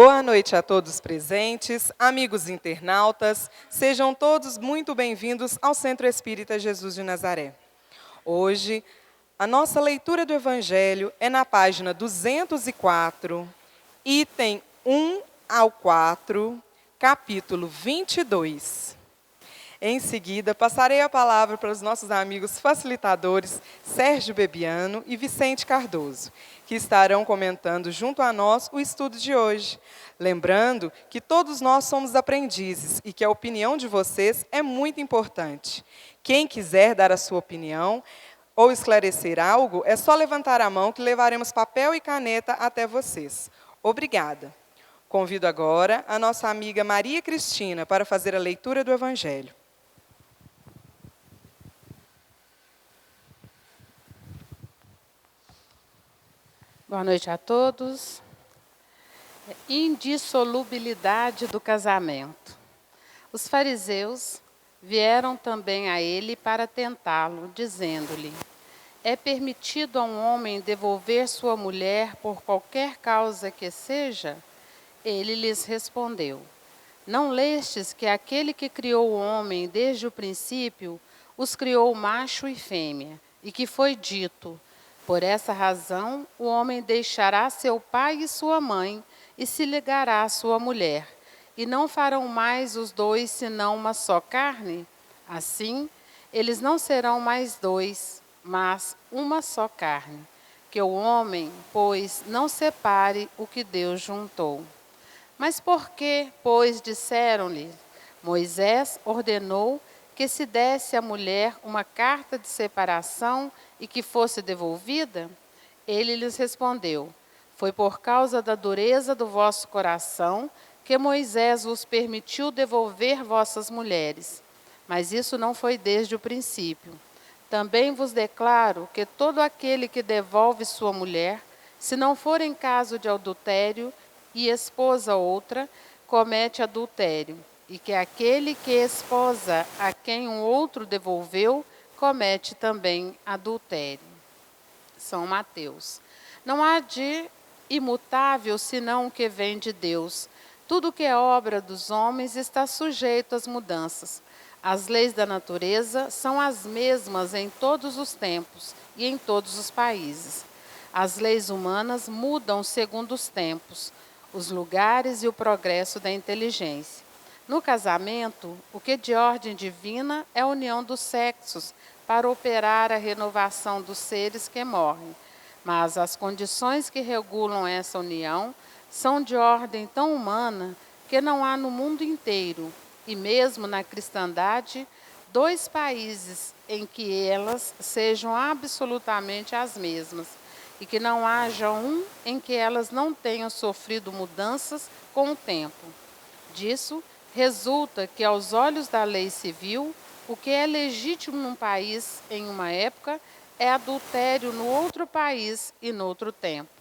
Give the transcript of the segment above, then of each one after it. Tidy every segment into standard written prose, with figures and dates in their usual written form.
Boa noite a todos presentes, amigos internautas, sejam todos muito bem-vindos ao Centro Espírita Jesus de Nazaré. Hoje, a nossa leitura do Evangelho é na página 204, item 1 ao 4, capítulo 22. Em seguida, passarei a palavra para os nossos amigos facilitadores Sérgio Bebiano e Vicente Cardoso, que estarão comentando junto a nós o estudo de hoje. Lembrando que todos nós somos aprendizes e que a opinião de vocês é muito importante. Quem quiser dar a sua opinião ou esclarecer algo, é só levantar a mão que levaremos papel e caneta até vocês. Obrigada. Convido agora a nossa amiga Maria Cristina para fazer a leitura do Evangelho. Boa noite a todos. Indissolubilidade do casamento. Os fariseus vieram também a ele para tentá-lo, dizendo-lhe: é permitido a um homem devolver sua mulher por qualquer causa que seja? Ele lhes respondeu: não lestes que aquele que criou o homem desde o princípio os criou macho e fêmea, e que foi dito: por essa razão, o homem deixará seu pai e sua mãe e se ligará à sua mulher, e não farão mais os dois senão uma só carne? Assim, eles não serão mais dois, mas uma só carne. Que o homem, pois, não separe o que Deus juntou. Mas por que, pois, disseram-lhe? Moisés ordenou que se desse à mulher uma carta de separação e que fosse devolvida? Ele lhes respondeu: foi por causa da dureza do vosso coração que Moisés vos permitiu devolver vossas mulheres. Mas isso não foi desde o princípio. Também vos declaro que todo aquele que devolve sua mulher, se não for em caso de adultério e esposa outra, comete adultério. E que aquele que esposa a quem um outro devolveu, comete também adultério. São Mateus. Não há de imutável senão o que vem de Deus. Tudo que é obra dos homens está sujeito às mudanças. As leis da natureza são as mesmas em todos os tempos e em todos os países. As leis humanas mudam segundo os tempos, os lugares e o progresso da inteligência. No casamento, o que de ordem divina é a união dos sexos para operar a renovação dos seres que morrem. Mas as condições que regulam essa união são de ordem tão humana que não há no mundo inteiro, e mesmo na cristandade, dois países em que elas sejam absolutamente as mesmas, e que não haja um em que elas não tenham sofrido mudanças com o tempo. Disso, resulta que, aos olhos da lei civil, o que é legítimo num país em uma época é adultério no outro país e no outro tempo.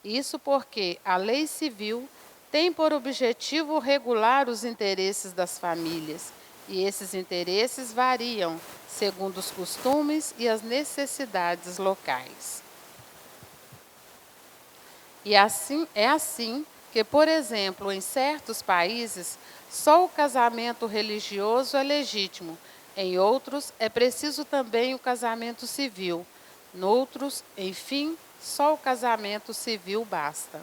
Isso porque a lei civil tem por objetivo regular os interesses das famílias, e esses interesses variam segundo os costumes e as necessidades locais. E assim que, por exemplo, em certos países, só o casamento religioso é legítimo. Em outros, é preciso também o casamento civil. Noutros, enfim, só o casamento civil basta.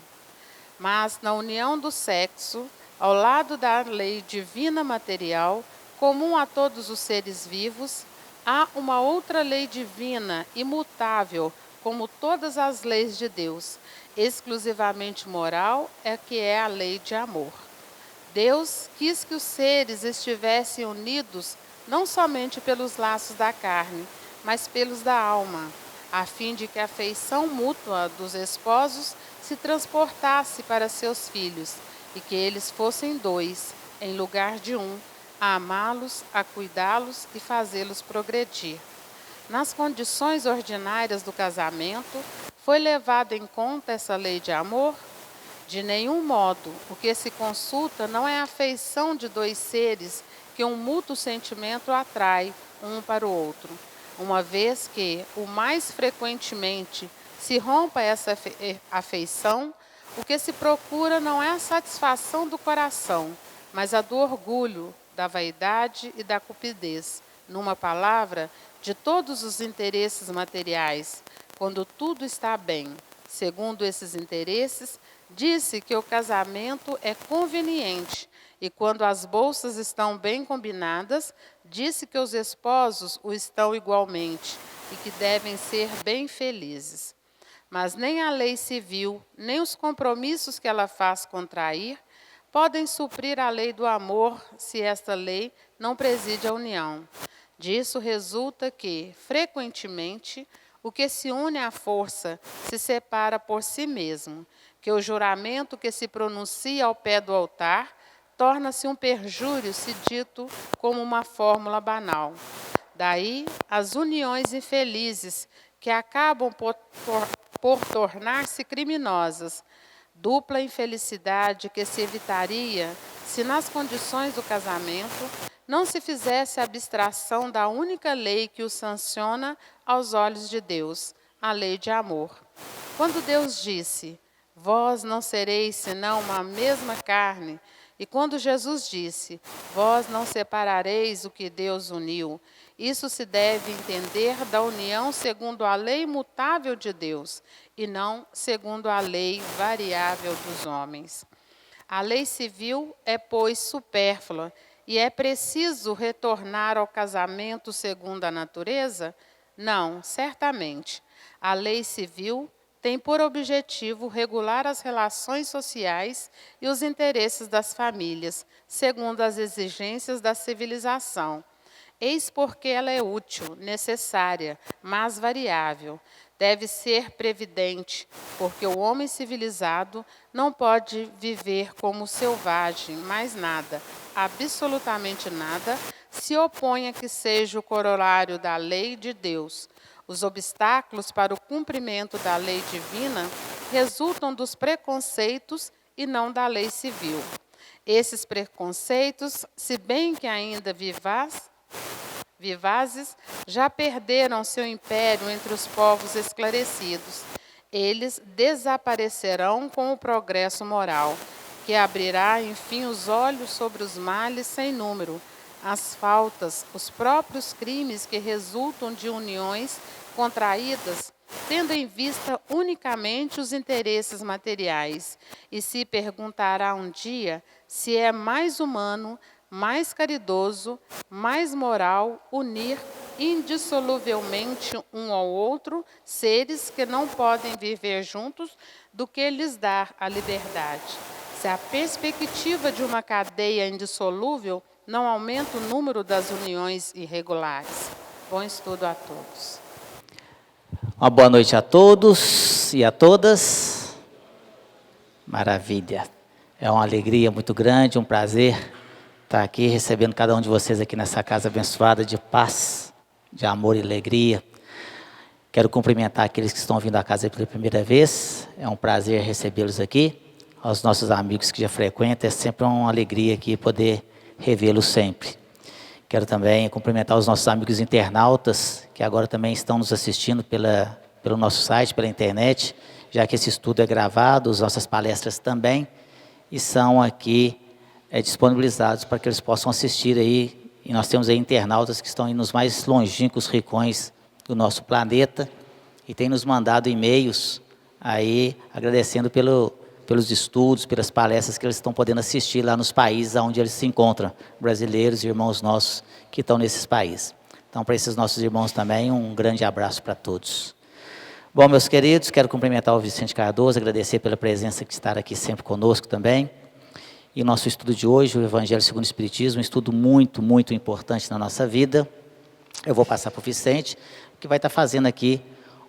Mas na união do sexo, ao lado da lei divina material, comum a todos os seres vivos, há uma outra lei divina, imutável, como todas as leis de Deus, exclusivamente moral, que é a lei de amor. Deus quis que os seres estivessem unidos não somente pelos laços da carne, mas pelos da alma, a fim de que a afeição mútua dos esposos se transportasse para seus filhos, e que eles fossem dois, em lugar de um, a amá-los, a cuidá-los e fazê-los progredir. Nas condições ordinárias do casamento, foi levado em conta essa lei de amor? De nenhum modo. O que se consulta não é a afeição de dois seres que um mútuo sentimento atrai um para o outro, uma vez que, o mais frequentemente, se rompa essa afeição, O que se procura não é a satisfação do coração, mas a do orgulho, da vaidade e da cupidez. Numa palavra, de todos os interesses materiais, quando tudo está bem. Segundo esses interesses, disse que o casamento é conveniente, e quando as bolsas estão bem combinadas, disse que os esposos o estão igualmente, e que devem ser bem felizes. Mas nem a lei civil, nem os compromissos que ela faz contrair, podem suprir a lei do amor se esta lei não preside a união. Disso resulta que, frequentemente, o que se une à força se separa por si mesmo, que o juramento que se pronuncia ao pé do altar torna-se um perjúrio se dito como uma fórmula banal. Daí as uniões infelizes, que acabam por tornar-se criminosas, dupla infelicidade que se evitaria se nas condições do casamento não se fizesse abstração da única lei que o sanciona aos olhos de Deus, a lei de amor. Quando Deus disse, vós não sereis senão uma mesma carne, e quando Jesus disse, vós não separareis o que Deus uniu, isso se deve entender da união segundo a lei imutável de Deus, e não segundo a lei variável dos homens. A lei civil é, pois, supérflua, e é preciso retornar ao casamento segundo a natureza? Não, certamente. A lei civil tem por objetivo regular as relações sociais e os interesses das famílias, segundo as exigências da civilização. Eis porque ela é útil, necessária, mas variável. Deve ser previdente, porque o homem civilizado não pode viver como selvagem, mas nada, absolutamente nada, se opõe a que seja o corolário da lei de Deus. Os obstáculos para o cumprimento da lei divina resultam dos preconceitos e não da lei civil. Esses preconceitos, se bem que ainda vivazes, já perderam seu império entre os povos esclarecidos. Eles desaparecerão com o progresso moral, que abrirá, enfim, os olhos sobre os males sem número, as faltas, os próprios crimes que resultam de uniões contraídas, tendo em vista unicamente os interesses materiais. E se perguntará um dia se é mais humano, mais caridoso, mais moral unir indissoluvelmente um ao outro seres que não podem viver juntos do que lhes dar a liberdade. Se a perspectiva de uma cadeia indissolúvel não aumenta o número das uniões irregulares. Bom estudo a todos. Uma boa noite a todos e a todas. Maravilha. É uma alegria muito grande, um prazer estar aqui recebendo cada um de vocês aqui nessa casa abençoada de paz, de amor e alegria. Quero cumprimentar aqueles que estão vindo à casa pela primeira vez. É um prazer recebê-los aqui. Aos nossos amigos que já frequentam, é sempre uma alegria aqui poder revê-los sempre. Quero também cumprimentar os nossos amigos internautas, que agora também estão nos assistindo pelo nosso site, pela internet, já que esse estudo é gravado, as nossas palestras também, e são aqui disponibilizados para que eles possam assistir aí. E nós temos aí internautas que estão aí nos mais longínquos rincões do nosso planeta, e têm nos mandado e-mails aí, agradecendo pelos estudos, pelas palestras que eles estão podendo assistir lá nos países onde eles se encontram, brasileiros e irmãos nossos que estão nesses países. Então, para esses nossos irmãos também, um grande abraço para todos. Bom, meus queridos, quero cumprimentar o Vicente Cardoso, agradecer pela presença de estar aqui sempre conosco também. E o nosso estudo de hoje, o Evangelho segundo o Espiritismo, um estudo muito, muito importante na nossa vida. Eu vou passar para o Vicente, que vai estar fazendo aqui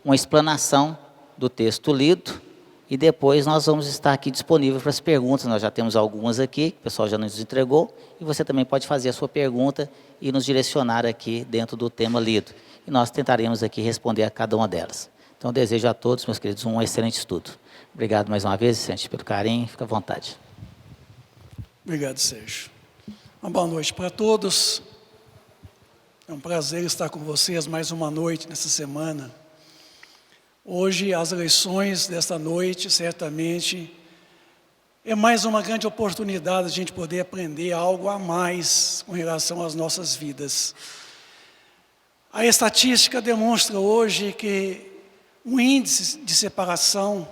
uma explanação do texto lido, e depois nós vamos estar aqui disponível para as perguntas. Nós já temos algumas aqui, o pessoal já nos entregou, e você também pode fazer a sua pergunta e nos direcionar aqui dentro do tema lido. E nós tentaremos aqui responder a cada uma delas. Então, desejo a todos, meus queridos, um excelente estudo. Obrigado mais uma vez, Vicente, pelo carinho. Fica à vontade. Obrigado, Sérgio. Uma boa noite para todos. É um prazer estar com vocês mais uma noite nessa semana. Hoje, as lições desta noite, certamente, é mais uma grande oportunidade de a gente poder aprender algo a mais com relação às nossas vidas. A estatística demonstra hoje que o índice de separação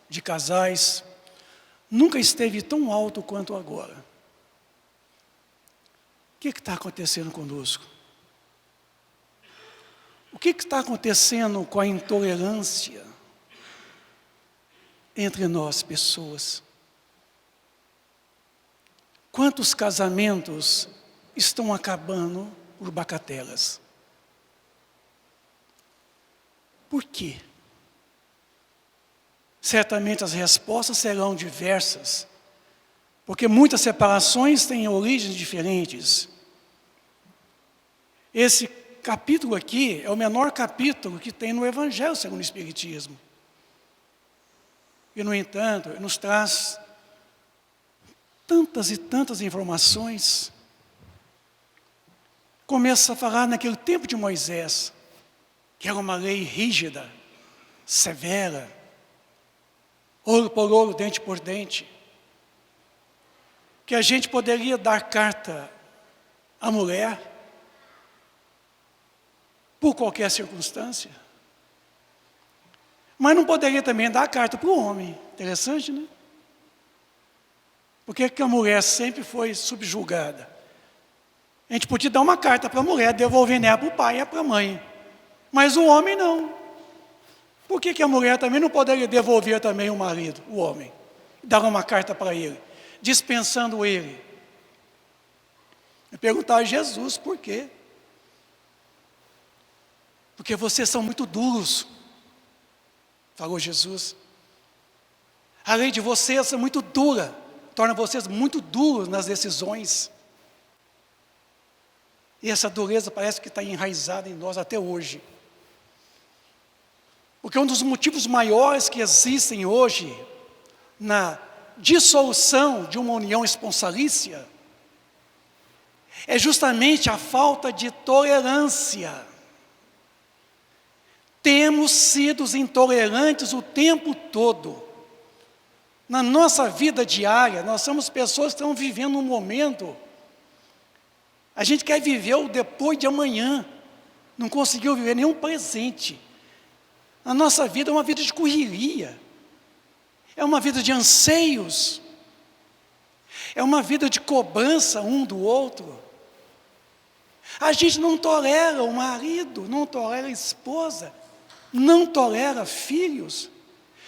de casais nunca esteve tão alto quanto agora. O que está acontecendo conosco? O que está acontecendo com a intolerância entre nós, pessoas? Quantos casamentos estão acabando por bagatelas? Por quê? Certamente as respostas serão diversas, porque muitas separações têm origens diferentes. Esse capítulo aqui é o menor capítulo que tem no Evangelho segundo o Espiritismo. E, no entanto, nos traz tantas e tantas informações. Começa a falar naquele tempo de Moisés, que era uma lei rígida, severa, olho por olho, dente por dente, que a gente poderia dar carta à mulher por qualquer circunstância, mas não poderia também dar carta para o homem. Interessante, né? Por que a mulher sempre foi subjugada? A gente podia dar uma carta para a mulher, devolvendo ela para o pai e para a mãe, mas o homem não. Por que a mulher também não poderia devolver também o marido, o homem, dar uma carta para ele, dispensando ele? Eu perguntava a Jesus por quê? Porque vocês são muito duros, falou Jesus. A lei de vocês é muito dura, torna vocês muito duros nas decisões. E essa dureza parece que está enraizada em nós até hoje. Porque um dos motivos maiores que existem hoje na dissolução de uma união esponsalícia é justamente a falta de tolerância. Temos sido intolerantes o tempo todo. Na nossa vida diária, nós somos pessoas que estão vivendo um momento. A gente quer viver o depois de amanhã, não conseguiu viver nenhum presente. A nossa vida é uma vida de correria, é uma vida de anseios, é uma vida de cobrança um do outro. A gente não tolera o marido, não tolera a esposa, não tolera filhos,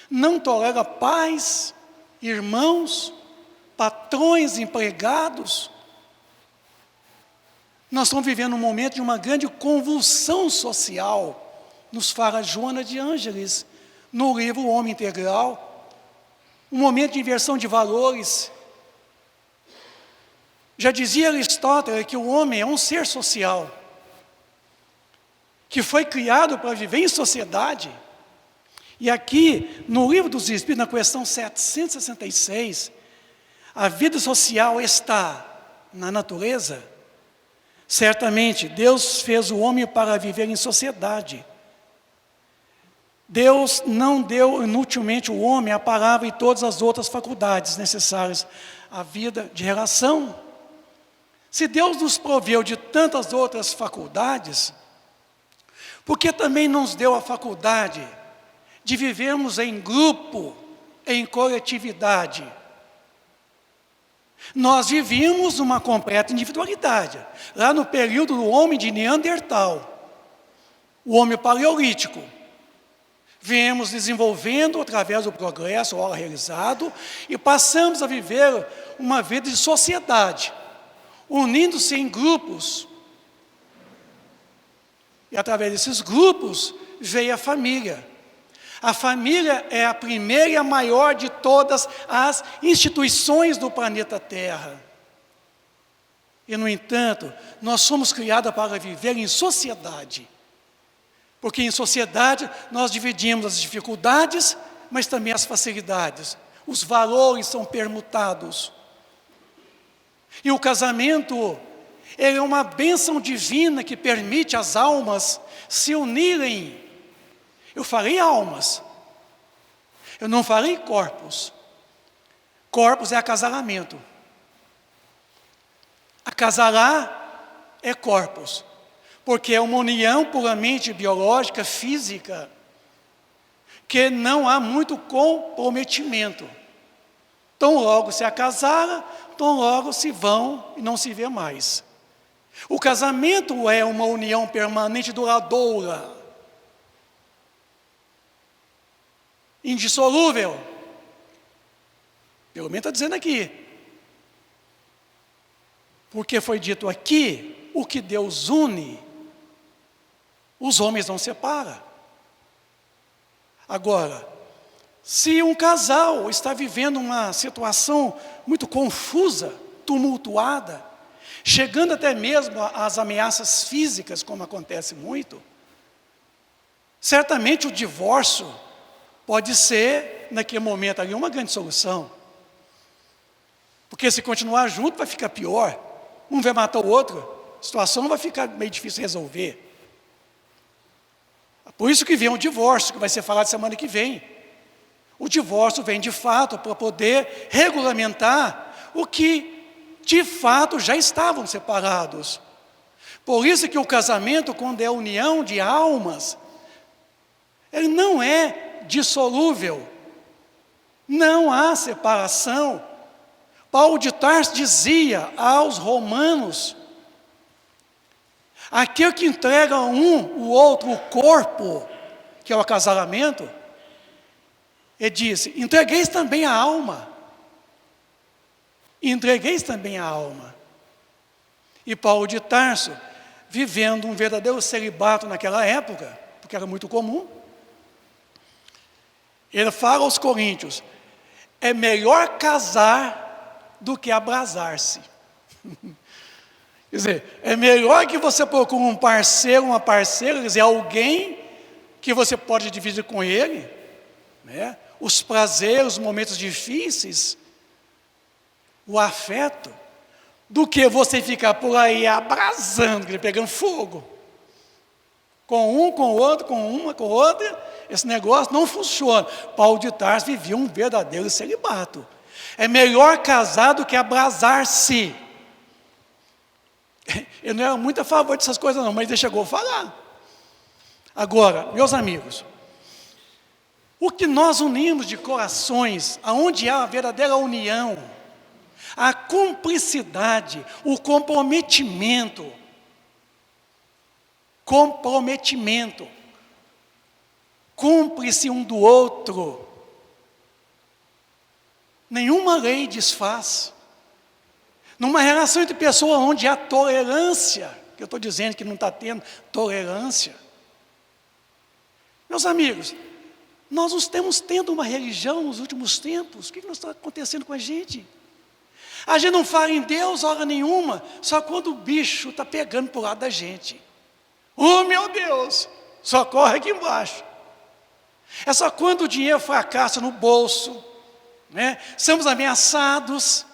não tolera pais, irmãos, patrões, empregados. Nós estamos vivendo um momento de uma grande convulsão social, nos fala Joana de Ângeles, no livro O Homem Integral, um momento de inversão de valores. Já dizia Aristóteles que o homem é um ser social, que foi criado para viver em sociedade. E aqui, no Livro dos Espíritos, na questão 766, a vida social está na natureza. Certamente, Deus fez o homem para viver em sociedade. Deus não deu inutilmente ao homem a palavra e todas as outras faculdades necessárias à vida de relação. Se Deus nos proveu de tantas outras faculdades, por que também nos deu a faculdade de vivermos em grupo, em coletividade? Nós vivíamos uma completa individualidade. Lá no período do homem de Neandertal, o homem paleolítico, viemos desenvolvendo através do progresso ora realizado e passamos a viver uma vida de sociedade, unindo-se em grupos. E através desses grupos veio a família. A família é a primeira e a maior de todas as instituições do planeta Terra. E, no entanto, nós somos criados para viver em sociedade. Porque em sociedade nós dividimos as dificuldades, mas também as facilidades. Os valores são permutados. E o casamento, ele é uma bênção divina que permite às almas se unirem. Eu falei almas, eu não falei corpos, Corpos é acasalamento. Acasalar é corpos, porque é uma união puramente biológica, física, que não há muito comprometimento. Tão logo se acasara, tão logo se vão e não se vê mais. O casamento é uma união permanente, duradoura, indissolúvel. Pelo menos está dizendo aqui. Porque foi dito aqui, o que Deus une, os homens não separam. Agora, se um casal está vivendo uma situação muito confusa, tumultuada, chegando até mesmo às ameaças físicas, como acontece muito, certamente o divórcio pode ser, naquele momento ali, uma grande solução. Porque se continuar junto vai ficar pior. Um vai matar o outro, a situação vai ficar meio difícil de resolver. Por isso que vem o divórcio, que vai ser falado semana que vem. O divórcio vem de fato para poder regulamentar o que de fato já estavam separados. Por isso que o casamento, quando é a união de almas, ele não é dissolúvel. Não há separação. Paulo de Tarso dizia aos romanos: aquele que entrega o outro o corpo, que é o acasalamento, ele disse: entregueis também a alma. Entregueis também a alma. E Paulo de Tarso, vivendo um verdadeiro celibato naquela época, porque era muito comum, ele fala aos coríntios: é melhor casar do que abrasar-se. Quer dizer, é melhor que você procure um parceiro, uma parceira, quer dizer, alguém que você pode dividir com ele, né? Os prazeres, os momentos difíceis, o afeto, do que você ficar por aí abrasando, pegando fogo. Com um, com o outro, com uma, com outra, esse negócio não funciona. Paulo de Tarso vivia um verdadeiro celibato. É melhor casar do que abrasar-se. Eu não era muito a favor dessas coisas não, mas ele chegou a falar. Agora, meus amigos, o que nós unimos de corações, aonde há a verdadeira união, a cumplicidade, o comprometimento, cumpre-se um do outro. Nenhuma lei desfaz. Numa relação entre pessoas onde há tolerância, que eu estou dizendo que não está tendo tolerância. Meus amigos, nós não estamos tendo uma religião nos últimos tempos. O que está acontecendo com a gente? A gente não fala em Deus hora nenhuma, só quando o bicho está pegando para o lado da gente. Oh, meu Deus, só corre aqui embaixo. É só quando o dinheiro fracassa no bolso, né? Somos ameaçados.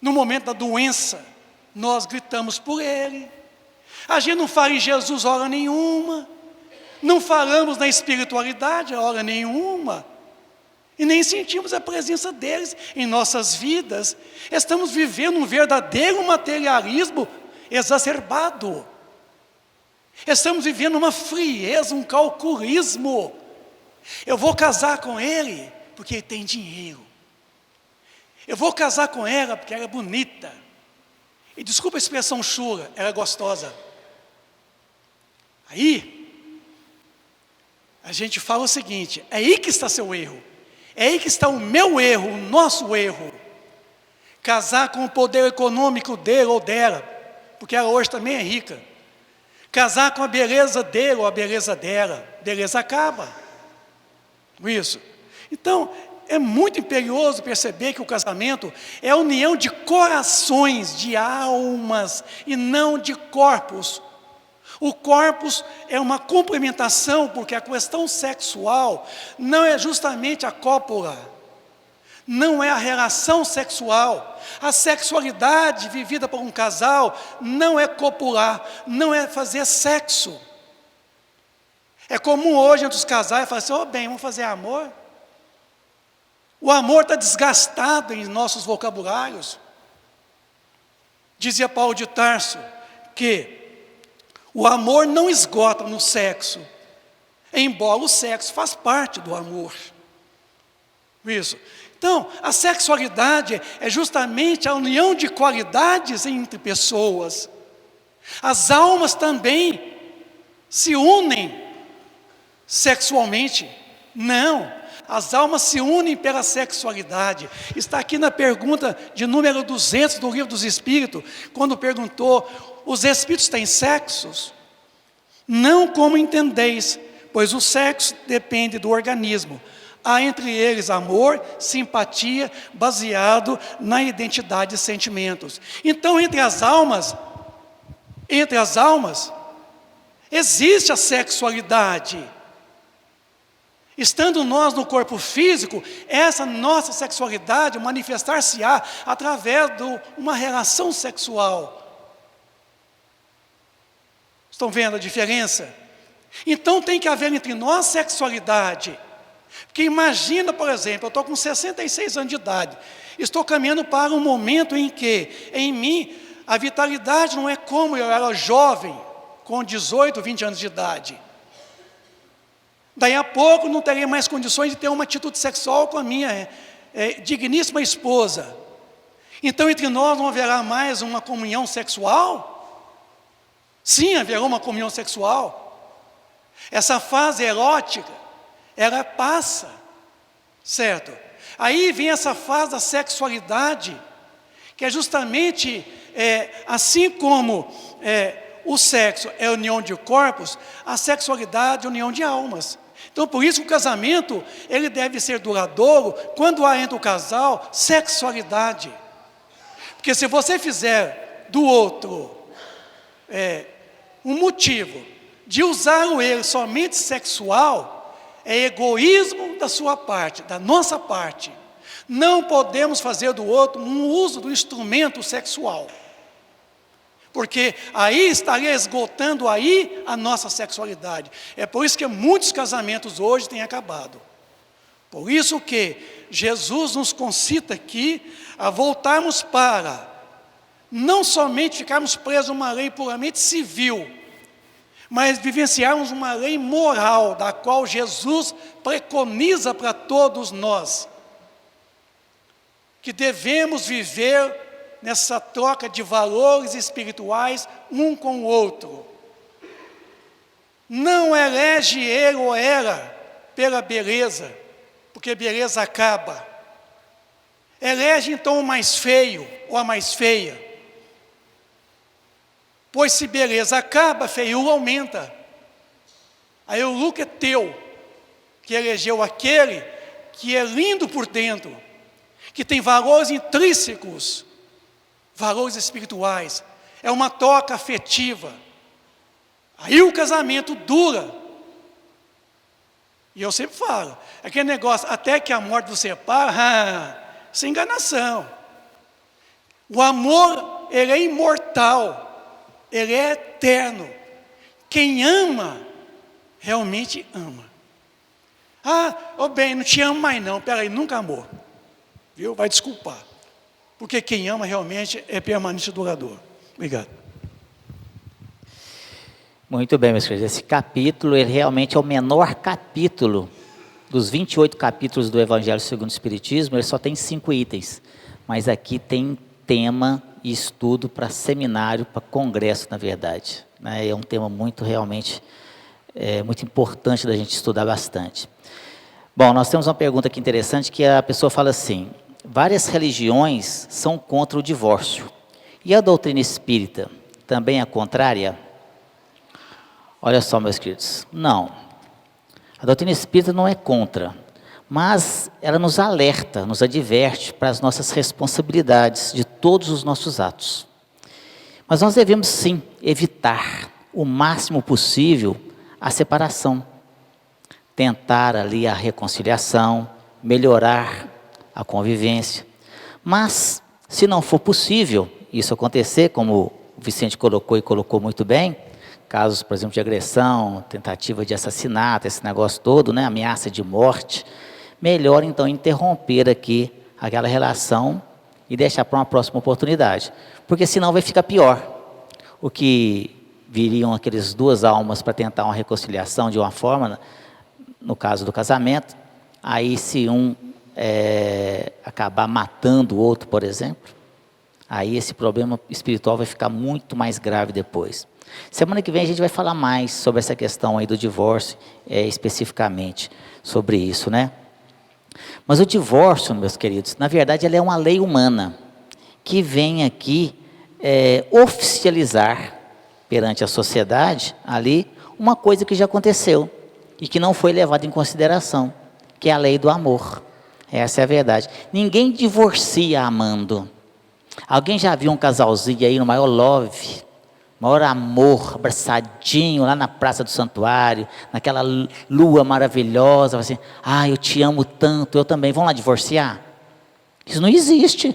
No momento da doença, nós gritamos por Ele. A gente não fala em Jesus hora nenhuma. Não falamos na espiritualidade hora nenhuma. E nem sentimos a presença deles em nossas vidas. Estamos vivendo um verdadeiro materialismo exacerbado. Estamos vivendo uma frieza, um calculismo. Eu vou casar com ele porque ele tem dinheiro. Eu vou casar com ela porque ela é bonita. E desculpa a expressão chula, ela é gostosa. Aí, a gente fala o seguinte: é aí que está seu erro. É aí que está o meu erro, o nosso erro. Casar com o poder econômico dele ou dela, porque ela hoje também é rica. Casar com a beleza dele ou a beleza dela, beleza acaba. Isso. Então, é muito imperioso perceber que o casamento é a união de corações, de almas, e não de corpos. O corpus é uma complementação, porque a questão sexual não é justamente a cópula, não é a relação sexual. A sexualidade vivida por um casal não é copular, não é fazer sexo. É comum hoje entre os casais falar assim: bem, vamos fazer amor? O amor está desgastado em nossos vocabulários. Dizia Paulo de Tarso que o amor não esgota no sexo, embora o sexo faz parte do amor. Isso. Então, a sexualidade é justamente a união de qualidades entre pessoas. As almas também se unem sexualmente? Não. As almas se unem pela sexualidade. Está aqui na pergunta de número 200 do Livro dos Espíritos, quando perguntou: os espíritos têm sexos? Não como entendeis, pois o sexo depende do organismo. Há entre eles amor, simpatia, baseado na identidade e sentimentos. Então, entre as almas, existe a sexualidade. Estando nós no corpo físico, essa nossa sexualidade manifestar-se-á através de uma relação sexual. Estão vendo a diferença? Então tem que haver entre nós sexualidade. Porque imagina, por exemplo, eu estou com 66 anos de idade, estou caminhando para um momento em que, em mim, a vitalidade não é como eu era jovem, com 18, 20 anos de idade. Daí a pouco não terei mais condições de ter uma atitude sexual com a minha digníssima esposa. Então entre nós não haverá mais uma comunhão sexual? Sim, haverá uma comunhão sexual. Essa fase erótica, ela passa, certo? Aí vem essa fase da sexualidade, que é justamente, assim como o sexo é a união de corpos, a sexualidade é a união de almas. Então, por isso que o casamento, ele deve ser duradouro, quando há entre o casal sexualidade. Porque se você fizer do outro um motivo de usar o ele somente sexual, é egoísmo da sua parte, da nossa parte. Não podemos fazer do outro um uso do instrumento sexual. Porque aí estaria esgotando aí a nossa sexualidade. É por isso que muitos casamentos hoje têm acabado. Por isso que Jesus nos concita aqui a voltarmos para não somente ficarmos presos a uma lei puramente civil, mas vivenciarmos uma lei moral, da qual Jesus preconiza para todos nós, que devemos viver nessa troca de valores espirituais um com o outro. Não elege ele ou ela pela beleza, porque beleza acaba. Elege então o mais feio ou a mais feia. Pois se beleza acaba, feiura aumenta. Aí o lucro é teu, que elegeu aquele que é lindo por dentro, que tem valores intrínsecos, valores espirituais, é uma troca afetiva. Aí o casamento dura. E eu sempre falo, aquele negócio, até que a morte você separa, sem enganação. O amor, ele é imortal, ele é eterno. Quem ama, realmente ama. Bem, não te amo mais não, peraí, nunca amou. Viu? Vai desculpar. Porque quem ama realmente é permanente e duradouro. Obrigado. Muito bem, meus queridos. Esse capítulo, ele realmente é o menor capítulo dos 28 capítulos do Evangelho segundo o Espiritismo. Ele só tem 5 itens. Mas aqui tem tema e estudo para seminário, para congresso, na verdade. É um tema muito, realmente, muito importante da gente estudar bastante. Bom, nós temos uma pergunta aqui interessante, que a pessoa fala assim: várias religiões são contra o divórcio. E a doutrina espírita também é contrária? Olha só, meus queridos, não. A doutrina espírita não é contra, mas ela nos alerta, nos adverte para as nossas responsabilidades de todos os nossos atos. Mas nós devemos sim evitar o máximo possível a separação, tentar ali a reconciliação, melhorar a convivência. Mas, se não for possível isso acontecer, como o Vicente colocou muito bem, casos, por exemplo, de agressão, tentativa de assassinato, esse negócio todo, né, ameaça de morte, melhor então interromper aqui aquela relação e deixar para uma próxima oportunidade, porque senão vai ficar pior. O que viriam aqueles duas almas para tentar uma reconciliação de uma forma, no caso do casamento, aí se um acabar matando o outro, por exemplo, aí esse problema espiritual vai ficar muito mais grave depois. Semana que vem a gente vai falar mais sobre essa questão aí do divórcio, especificamente sobre isso, né? Mas o divórcio, meus queridos, na verdade ele é uma lei humana, que vem aqui oficializar perante a sociedade ali uma coisa que já aconteceu e que não foi levada em consideração, que é a lei do amor. Essa é a verdade. Ninguém divorcia amando. Alguém já viu um casalzinho aí no maior love, maior amor, abraçadinho lá na Praça do Santuário, naquela lua maravilhosa, assim, eu te amo tanto, eu também, vão lá divorciar? Isso não existe.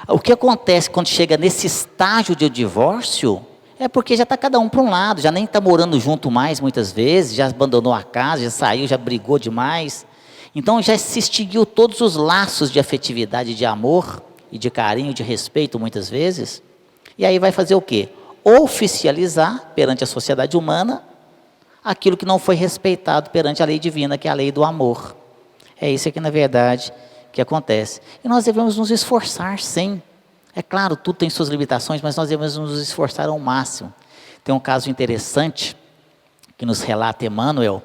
O que acontece quando chega nesse estágio de divórcio, é porque já está cada um para um lado, já nem está morando junto mais muitas vezes, já abandonou a casa, já saiu, já brigou demais. Então já se extinguiu todos os laços de afetividade, de amor e de carinho, de respeito muitas vezes. E aí vai fazer o quê? Oficializar perante a sociedade humana aquilo que não foi respeitado perante a lei divina, que é a lei do amor. É isso aqui na verdade que acontece. E nós devemos nos esforçar, sim. É claro, tudo tem suas limitações, mas nós devemos nos esforçar ao máximo. Tem um caso interessante que nos relata Emmanuel.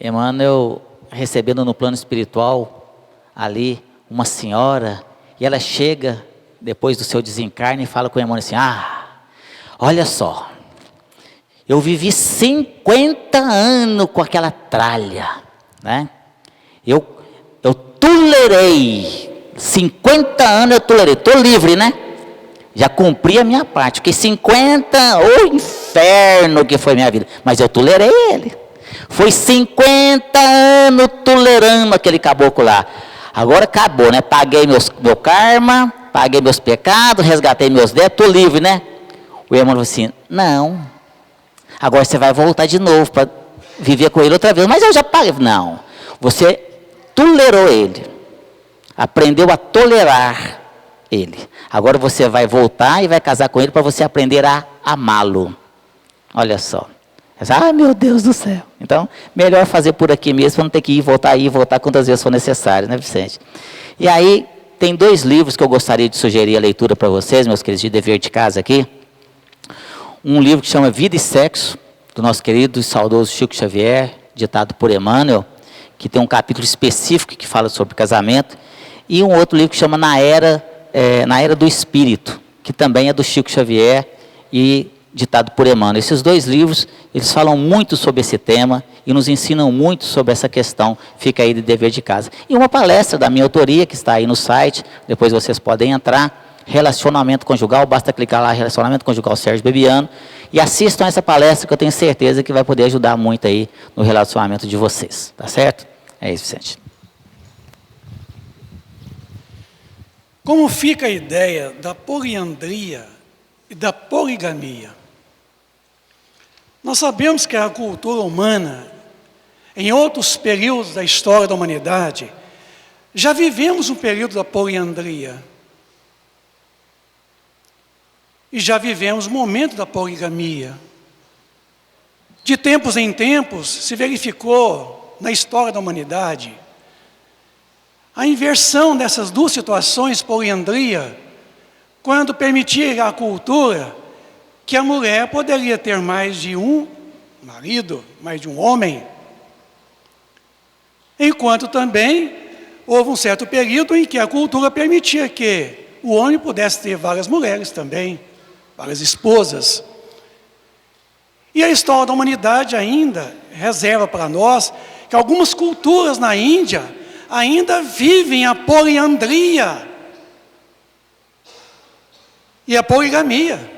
Emmanuel recebendo no plano espiritual ali uma senhora, e ela chega depois do seu desencarne e fala com o Emmanuel assim: olha só, eu vivi 50 anos com aquela tralha, né? Eu tolerei, 50 anos eu tolerei, estou livre, né? Já cumpri a minha parte, porque 50, inferno que foi minha vida, mas eu tolerei ele. Foi 50 anos tolerando aquele caboclo lá. Agora acabou, né? Paguei meu karma, paguei meus pecados, resgatei meus débitos, estou livre, né? O irmão falou assim: não, agora você vai voltar de novo para viver com ele outra vez. Mas eu já paguei. Não, você tolerou ele, aprendeu a tolerar ele. Agora você vai voltar e vai casar com ele para você aprender a amá-lo. Olha só. Meu Deus do céu. Então, melhor fazer por aqui mesmo, para não ter que ir e voltar quantas vezes for necessário, né, Vicente? E aí, tem 2 livros que eu gostaria de sugerir a leitura para vocês, meus queridos, de dever de casa aqui. Um livro que chama Vida e Sexo, do nosso querido e saudoso Chico Xavier, ditado por Emmanuel, que tem um capítulo específico que fala sobre casamento, e um outro livro que chama Na Era do Espírito, que também é do Chico Xavier e ditado por Emmanuel. Esses 2 livros, eles falam muito sobre esse tema e nos ensinam muito sobre essa questão, fica aí de dever de casa. E uma palestra da minha autoria, que está aí no site, depois vocês podem entrar, Relacionamento Conjugal, basta clicar lá, Relacionamento Conjugal Sérgio Bebiano, e assistam essa palestra que eu tenho certeza que vai poder ajudar muito aí no relacionamento de vocês, tá certo? É isso, Vicente. Como fica a ideia da poliandria e da poligamia? Nós sabemos que a cultura humana, em outros períodos da história da humanidade, já vivemos um período da poliandria. E já vivemos o momento da poligamia. De tempos em tempos, se verificou na história da humanidade a inversão dessas 2 situações, poliandria, quando permitia a cultura que a mulher poderia ter mais de um marido, mais de um homem. Enquanto também houve um certo período em que a cultura permitia que o homem pudesse ter várias mulheres também, várias esposas. E a história da humanidade ainda reserva para nós que algumas culturas na Índia ainda vivem a poliandria e a poligamia.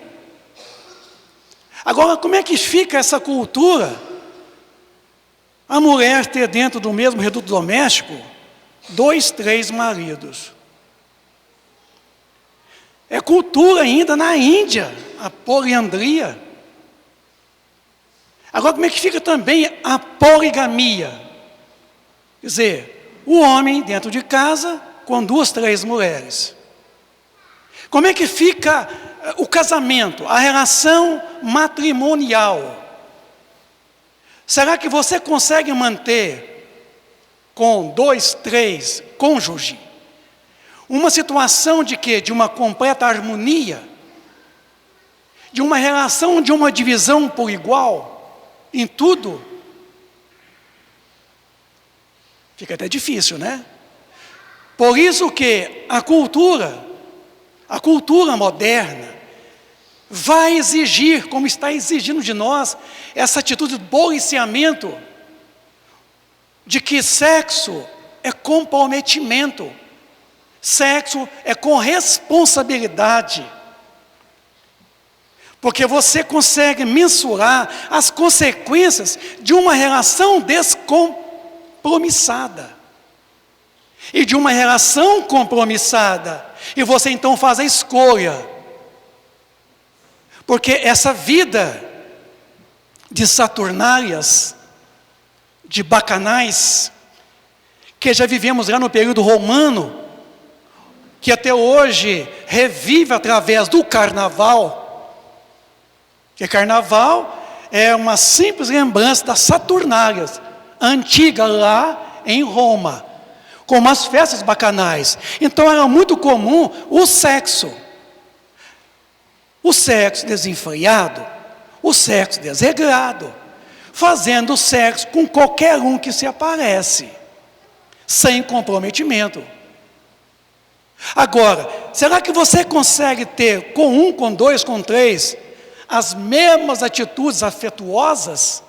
Agora, como é que fica essa cultura? A mulher ter dentro do mesmo reduto doméstico 2, 3 maridos. É cultura ainda na Índia, a poliandria. Agora, como é que fica também a poligamia? Quer dizer, o homem dentro de casa com 2, 3 mulheres. Como é que fica o casamento, a relação matrimonial? Será que você consegue manter com 2, 3 cônjuges uma situação de quê? De uma completa harmonia? De uma relação, de uma divisão por igual em tudo? Fica até difícil, né? Por isso que a cultura moderna, vai exigir, como está exigindo de nós, essa atitude de policiamento, de que sexo é comprometimento, sexo é com responsabilidade, porque você consegue mensurar as consequências de uma relação descompromissada, e de uma relação compromissada, e você então faz a escolha, porque essa vida de saturnárias, de bacanais, que já vivemos lá no período romano, que até hoje revive através do carnaval, que carnaval é uma simples lembrança das saturnárias, antiga lá em Roma, como as festas bacanais. Então era muito comum o sexo desenfreado, o sexo desregrado, fazendo sexo com qualquer um que se aparece, sem comprometimento. Agora, será que você consegue ter com 1, com 2, com 3, as mesmas atitudes afetuosas?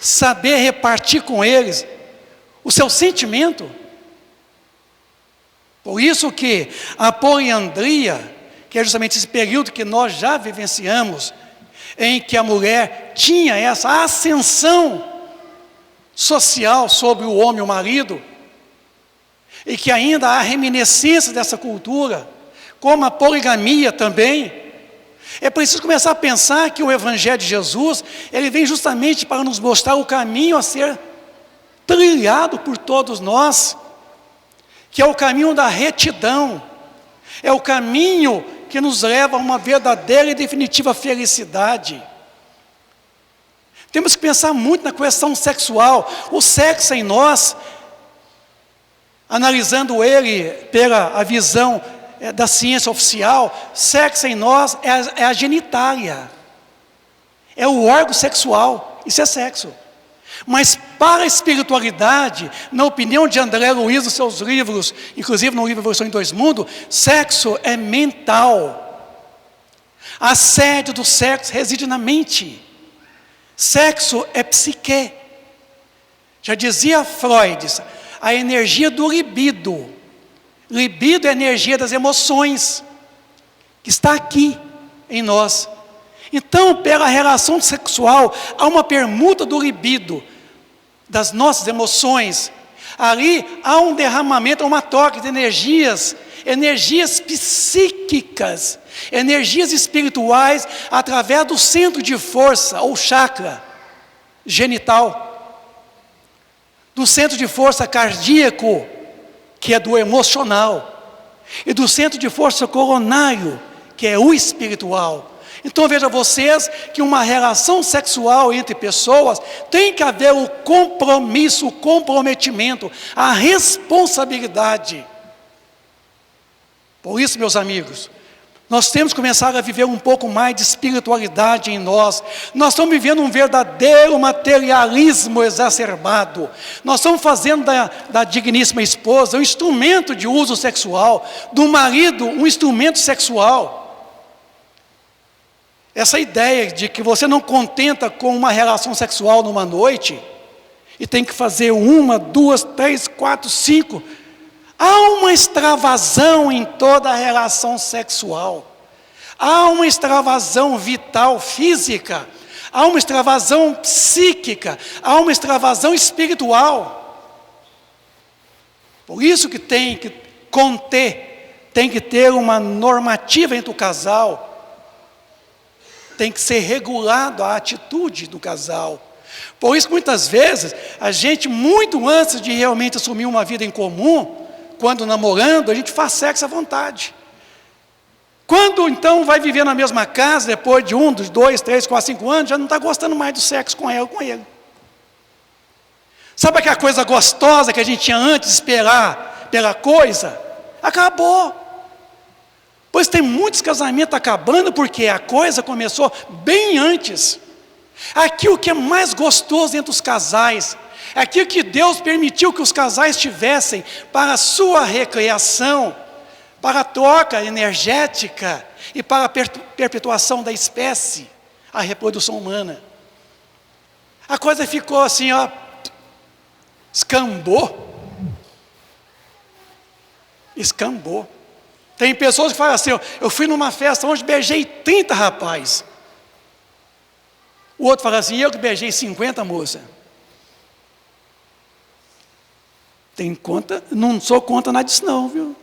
Saber repartir com eles o seu sentimento? Por isso que a poliandria, que é justamente esse período que nós já vivenciamos, em que a mulher tinha essa ascensão social sobre o homem e o marido, e que ainda há reminiscências dessa cultura, como a poligamia também. É preciso começar a pensar que o Evangelho de Jesus, ele vem justamente para nos mostrar o caminho a ser trilhado por todos nós, que é o caminho da retidão, é o caminho que nos leva a uma verdadeira e definitiva felicidade. Temos que pensar muito na questão sexual. O sexo em nós, analisando ele pela a visão da ciência oficial, sexo em nós é a genitália, é o órgão sexual, isso é sexo. Mas para a espiritualidade, na opinião de André Luiz, nos seus livros, inclusive no livro Evolução em Dois Mundos, sexo é mental. A sede do sexo reside na mente. Sexo é psique. Já dizia Freud, a energia do libido. Libido é a energia das emoções, que está aqui em nós. Então, pela relação sexual, há uma permuta do libido, das nossas emoções. Ali há um derramamento, uma troca de energias psíquicas, energias espirituais, através do centro de força, ou chakra genital, do centro de força cardíaco, que é do emocional, e do centro de força coronário, que é o espiritual. Então veja vocês que uma relação sexual entre pessoas tem que haver o compromisso, o comprometimento, a responsabilidade. Por isso, meus amigos, nós temos que começar a viver um pouco mais de espiritualidade em nós. Nós estamos vivendo um verdadeiro materialismo exacerbado. Nós estamos fazendo da digníssima esposa um instrumento de uso sexual, do marido um instrumento sexual. Essa ideia de que você não contenta com uma relação sexual numa noite, e tem que fazer 1, 2, 3, 4, 5, há uma extravasão em toda a relação sexual, há uma extravasão vital, física, há uma extravasão psíquica, há uma extravasão espiritual. Por isso que tem que conter, tem que ter uma normativa entre o casal, tem que ser regulado a atitude do casal, Por isso, muitas vezes, a gente, muito antes de realmente assumir uma vida em comum, quando namorando, a gente faz sexo à vontade. Quando, então, vai viver na mesma casa, depois de 1, 2, 3, 4, 5 anos, já não está gostando mais do sexo com ela ou com ele. Sabe aquela coisa gostosa que a gente tinha antes de esperar pela coisa? Acabou. Pois tem muitos casamentos acabando porque a coisa começou bem antes. Aquilo que é mais gostoso entre os casais, aquilo que Deus permitiu que os casais tivessem para a sua recreação, para a troca energética e para a perpetuação da espécie, a reprodução humana. A coisa ficou assim, ó, escambou. Escambou. Tem pessoas que falam assim, eu fui numa festa onde beijei 30 rapazes. O outro fala assim, eu que beijei 50 moças. Tem conta, não sou contra nada disso não, viu?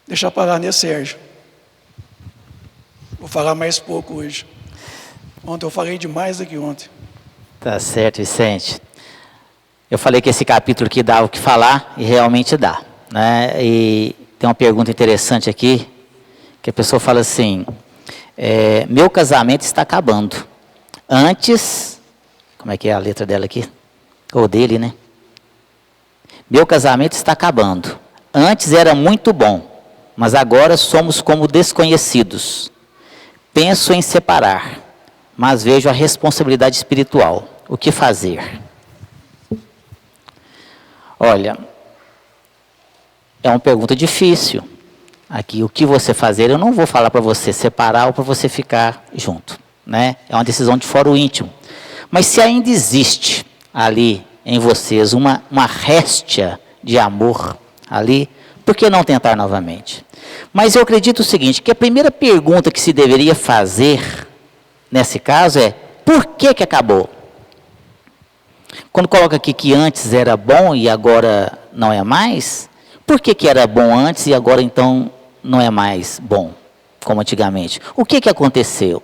Deixa eu parar, né, Sérgio? Vou falar mais pouco hoje. Ontem eu falei demais do que ontem. Tá certo, Vicente. Eu falei que esse capítulo aqui dá o que falar, e realmente dá, né? E tem uma pergunta interessante aqui, que a pessoa fala assim, meu casamento está acabando. Antes, como é que é a letra dela aqui? Ou dele, né? Meu casamento está acabando. Antes era muito bom, mas agora somos como desconhecidos. Penso em separar, mas vejo a responsabilidade espiritual. O que fazer? Olha, é uma pergunta difícil. Aqui, o que você fazer, eu não vou falar para você separar ou para você ficar junto, né? É uma decisão de foro íntimo. Mas se ainda existe ali em vocês uma réstia de amor ali, por que não tentar novamente? Mas eu acredito o seguinte, que a primeira pergunta que se deveria fazer nesse caso é, por que que acabou? Quando coloca aqui que antes era bom e agora não é mais, por que que era bom antes e agora então não é mais bom, como antigamente? O que que aconteceu?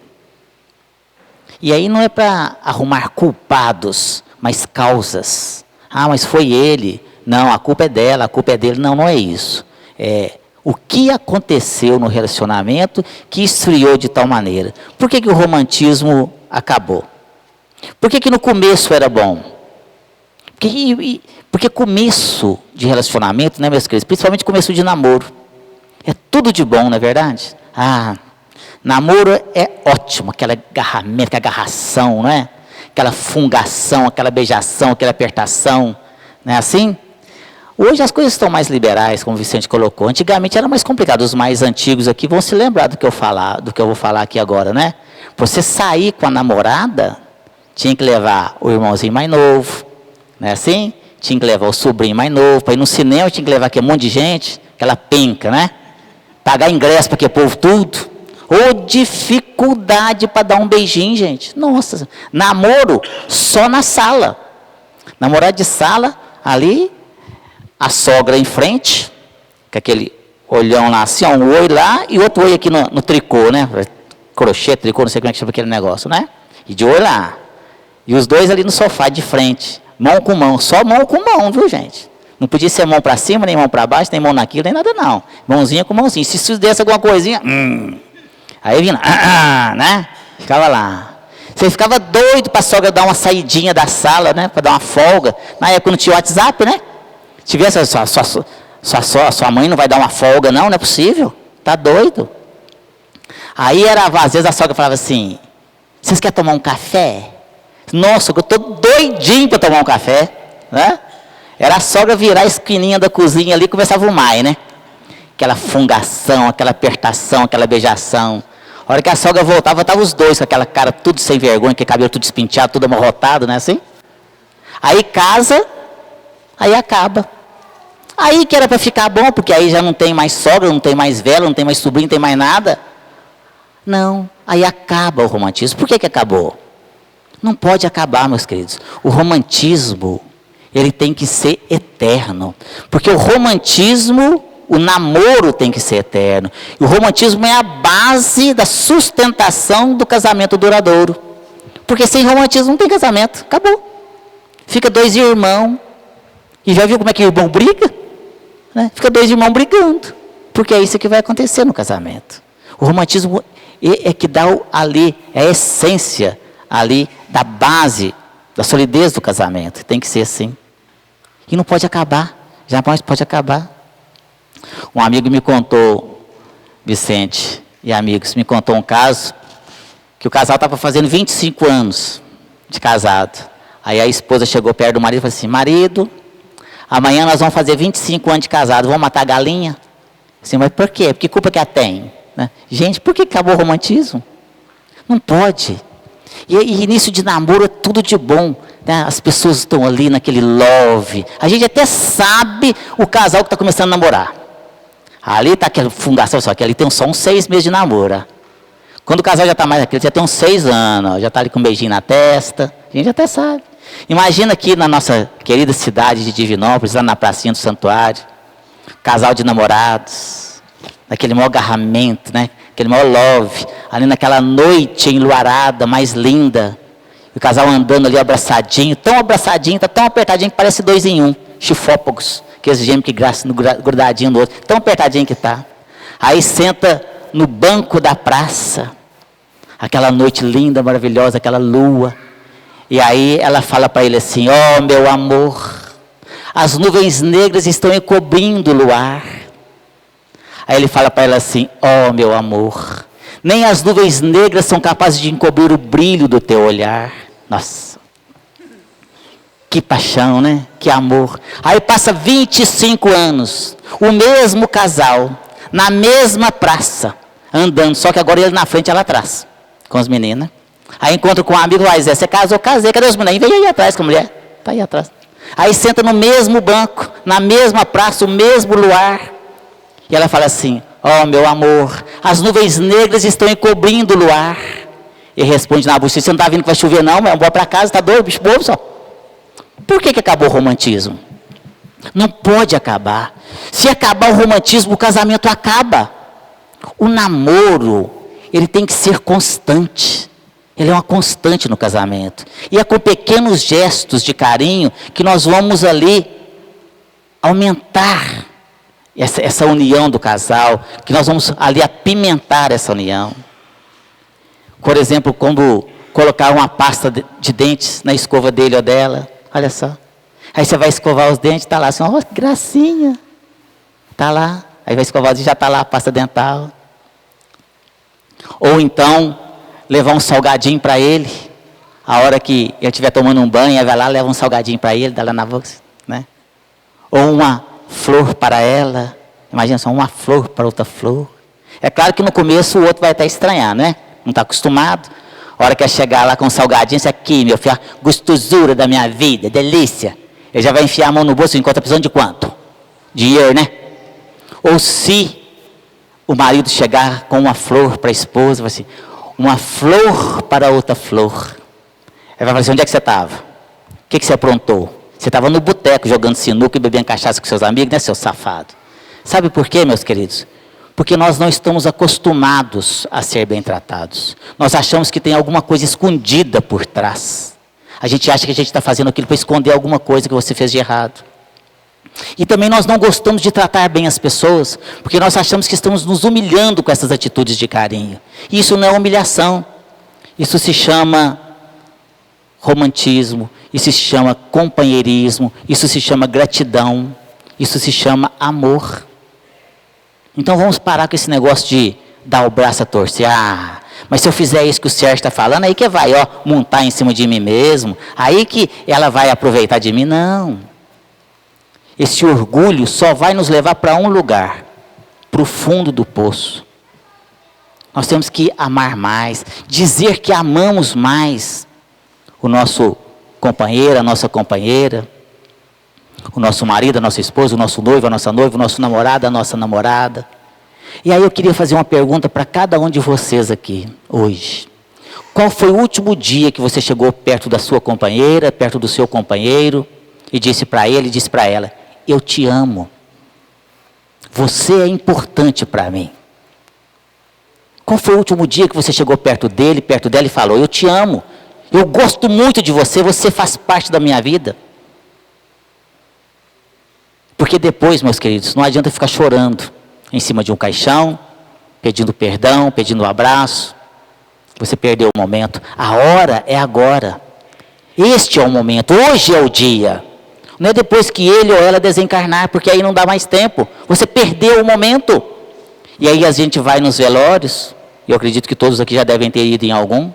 E aí não é para arrumar culpados, mas causas. Ah, mas foi ele. Não, a culpa é dela, a culpa é dele. Não, não é isso. É o que aconteceu no relacionamento que esfriou de tal maneira. Por que que o romantismo acabou? Por que que no começo era bom? Porque começo de relacionamento, né, meus queridos? Principalmente começo de namoro. É tudo de bom, não é verdade? Ah, namoro é ótimo, aquela agarramento, aquela agarração, não é? Aquela fungação, aquela beijação, aquela apertação, não é assim? Hoje as coisas estão mais liberais, como o Vicente colocou. Antigamente era mais complicado. Os mais antigos aqui vão se lembrar do que eu vou falar aqui agora, né? Para você sair com a namorada, tinha que levar o irmãozinho mais novo, não é assim? Tinha que levar o sobrinho mais novo. Para ir no cinema tinha que levar aquele monte de gente, aquela penca, né? Pagar ingresso para aquele povo tudo. Ô, dificuldade para dar um beijinho, gente. Nossa, namoro só na sala. Namorado de sala, ali, a sogra em frente, com aquele olhão lá assim, ó, um oi lá e outro oi aqui no tricô, né? Crochê, tricô, não sei como é que chama aquele negócio, né? E de oi lá. E os dois ali no sofá de frente, mão com mão, só mão com mão, viu, gente? Não podia ser mão para cima, nem mão para baixo, nem mão naquilo, nem nada não. Mãozinha com mãozinha. Se desse alguma coisinha, aí vinha, né? Ficava lá. Você ficava doido para a sogra dar uma saidinha da sala, né? Para dar uma folga. Na época não tinha WhatsApp, né? Se tivesse, sua mãe não vai dar uma folga, não é possível. Tá doido. Aí às vezes a sogra falava assim, vocês querem tomar um café? Nossa, eu estou doidinho para tomar um café, né? Era a sogra virar a esquininha da cozinha ali e começar a fumar, né? Aquela fungação, aquela apertação, aquela beijação. A hora que a sogra voltava, estavam os dois com aquela cara tudo sem vergonha, aquele cabelo tudo espinteado, tudo amarrotado, né assim? Aí casa, aí acaba. Aí que era para ficar bom, porque aí já não tem mais sogra, não tem mais vela, não tem mais sobrinho, não tem mais nada. Não, aí acaba o romantismo. Por que que acabou? Não pode acabar, meus queridos. O romantismo, ele tem que ser eterno. Porque o romantismo, o namoro tem que ser eterno. E o romantismo é a base da sustentação do casamento duradouro. Porque sem romantismo não tem casamento, acabou. Fica dois irmãos, e já viu como é que irmão briga? Né? Fica dois irmãos brigando, porque é isso que vai acontecer no casamento. O romantismo é que dá ali, é a essência ali da base, da solidez do casamento. Tem que ser assim. E não pode acabar, jamais pode acabar. Um amigo me contou, Vicente e amigos, me contou um caso, que o casal estava fazendo 25 anos de casado. Aí a esposa chegou perto do marido e falou assim: marido, amanhã nós vamos fazer 25 anos de casado, vamos matar a galinha? Assim, mas por quê? Que culpa que ela tem? Né? Gente, por que acabou o romantismo? Não pode. E início de namoro é tudo de bom. Né? As pessoas estão ali naquele love. A gente até sabe o casal que está começando a namorar. Ali está aquela fundação, só que ali tem só uns 6 meses de namoro. Quando o casal já está mais naquele, já tem uns 6 anos, já está ali com um beijinho na testa. A gente até sabe. Imagina aqui na nossa querida cidade de Divinópolis, lá na pracinha do santuário, casal de namorados, naquele maior agarramento, né? Aquele maior love, ali naquela noite enluarada, mais linda, o casal andando ali abraçadinho, tá tão apertadinho que parece 2 em 1, chifópagos, aqueles gêmeos que graçam grudadinho no outro, tão apertadinho que tá. Aí senta no banco da praça, aquela noite linda, maravilhosa, aquela lua. E aí ela fala para ele assim: ó, meu amor, as nuvens negras estão encobrindo o luar. Aí ele fala para ela assim: ó, meu amor, nem as nuvens negras são capazes de encobrir o brilho do teu olhar. Nossa, que paixão, né? Que amor. Aí passa 25 anos, o mesmo casal, na mesma praça, andando, só que agora ele na frente e ela atrás, com as meninas. Aí encontra com um amigo, vai Zé, você casou? Casei, cadê os meninos? Vem aí atrás com a mulher, está aí atrás. Aí senta no mesmo banco, na mesma praça, o mesmo luar. E ela fala assim: ó, meu amor, as nuvens negras estão encobrindo o luar. E responde na bucha: você não está vendo que vai chover não? Mas vou para casa, está doido, bicho bobo só. Por que acabou o romantismo? Não pode acabar. Se acabar o romantismo, o casamento acaba. O namoro, ele tem que ser constante. Ele é uma constante no casamento. E é com pequenos gestos de carinho que nós vamos ali aumentar essa união do casal, que nós vamos ali apimentar essa união. Por exemplo, quando colocar uma pasta de dentes na escova dele ou dela, olha só. Aí você vai escovar os dentes, está lá assim, ó, que gracinha. Está lá. Aí vai escovar os dentes, já está lá a pasta dental. Ou então, levar um salgadinho para ele. A hora que ele estiver tomando um banho, aí vai lá, leva um salgadinho para ele, dá lá na boca, né? Ou uma flor para ela. Imagina só, uma flor para outra flor. É claro que no começo o outro vai até estranhar, né? Não está acostumado. A hora que é chegar lá com um salgadinho, isso aqui, meu filho, gostosura da minha vida, delícia. Ele já vai enfiar a mão no bolso enquanto está precisando de quanto? Dinheiro, né? Ou se o marido chegar com uma flor para a esposa, vai assim, uma flor para outra flor. Ele vai falar assim: onde é que você estava? O que você aprontou? Você estava no boteco jogando sinuca e bebendo cachaça com seus amigos, né, seu safado? Sabe por quê, meus queridos? Porque nós não estamos acostumados a ser bem tratados. Nós achamos que tem alguma coisa escondida por trás. A gente acha que a gente está fazendo aquilo para esconder alguma coisa que você fez de errado. E também nós não gostamos de tratar bem as pessoas, porque nós achamos que estamos nos humilhando com essas atitudes de carinho. E isso não é humilhação. Isso se chama romantismo, isso se chama companheirismo, isso se chama gratidão, isso se chama amor. Então vamos parar com esse negócio de dar o braço a torcer. Ah, mas se eu fizer isso que o Sérgio está falando, aí que vai, ó, montar em cima de mim mesmo, aí que ela vai aproveitar de mim. Não. Esse orgulho só vai nos levar para um lugar, para o fundo do poço. Nós temos que amar mais, dizer que amamos mais o nosso companheiro, a nossa companheira, o nosso marido, a nossa esposa, o nosso noivo, a nossa noiva, o nosso namorado, a nossa namorada. E aí eu queria fazer uma pergunta para cada um de vocês aqui, hoje. Qual foi o último dia que você chegou perto da sua companheira, perto do seu companheiro, e disse para ele, disse para ela: eu te amo. Você é importante para mim. Qual foi o último dia que você chegou perto dele, perto dela e falou: eu te amo. Eu gosto muito de você, você faz parte da minha vida. Porque depois, meus queridos, não adianta ficar chorando em cima de um caixão, pedindo perdão, pedindo um abraço. Você perdeu o momento. A hora é agora. Este é o momento, hoje é o dia. Não é depois que ele ou ela desencarnar, porque aí não dá mais tempo. Você perdeu o momento. E aí a gente vai nos velórios, eu acredito que todos aqui já devem ter ido em algum,